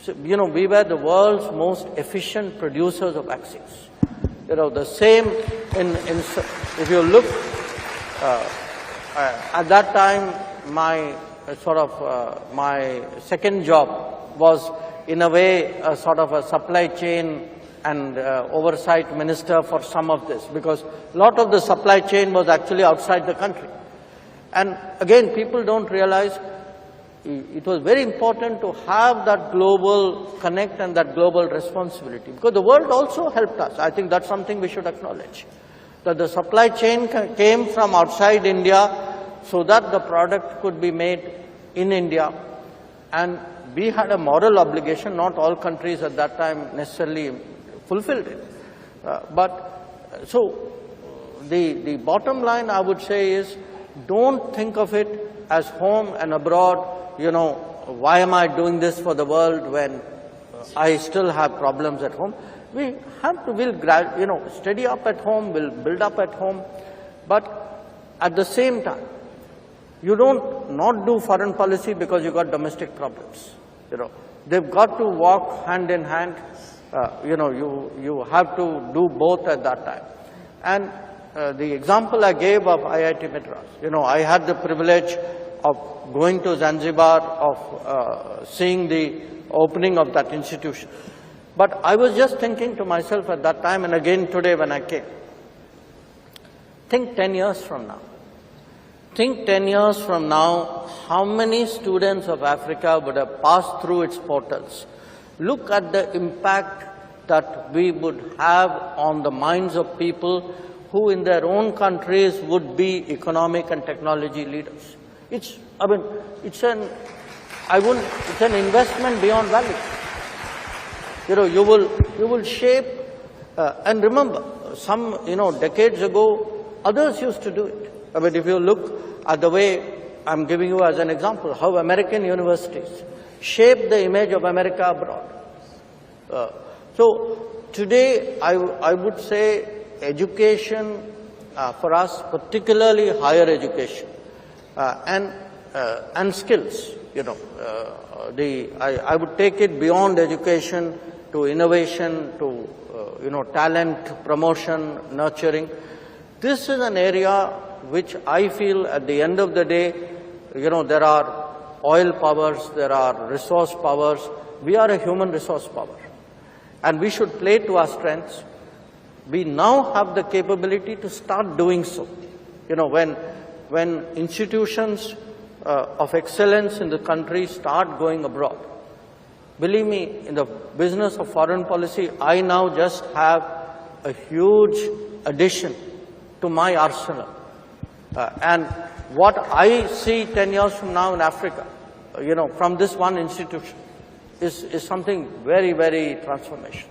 So, we were the world's most efficient producers of vaccines. The same if you look, at that time, my my second job was in a way a sort of a supply chain and oversight minister for some of this, because a lot of the supply chain was actually outside the country. And again, people don't realize it was very important to have that global connect and that global responsibility, because the world also helped us. I think that's something we should acknowledge, that the supply chain came from outside India so that the product could be made in India. And we had a moral obligation. Not all countries at that time necessarily fulfilled it. So the bottom line I would say is, don't think of it as home and abroad, why am I doing this for the world when I still have problems at home? We have to, we'll steady up at home, we'll build up at home, but at the same time, you don't not do foreign policy because you got domestic problems. They've got to walk hand in hand. You have to do both at that time. And the example I gave of IIT Madras, I had the privilege of going to Zanzibar, of seeing the opening of that institution. But I was just thinking to myself at that time, and again today when I came, think 10 years from now. Think 10 years from now, how many students of Africa would have passed through its portals? Look at the impact that we would have on the minds of people who in their own countries would be economic and technology leaders. It's an investment beyond value. You will shape, and remember, some, decades ago, others used to do it. If you look at the way I'm giving you as an example, how American universities shape the image of America abroad. So today, I would say education for us, particularly higher education, and skills, I would take it beyond education to innovation, to, talent, promotion, nurturing. This is an area which I feel at the end of the day, there are oil powers, there are resource powers. We are a human resource power, and we should play to our strengths. We now have the capability to start doing so. When institutions of excellence in the country start going abroad, believe me, in the business of foreign policy, I now just have a huge addition to my arsenal. And what I see 10 years from now in Africa, from this one institution, is something very, very transformational.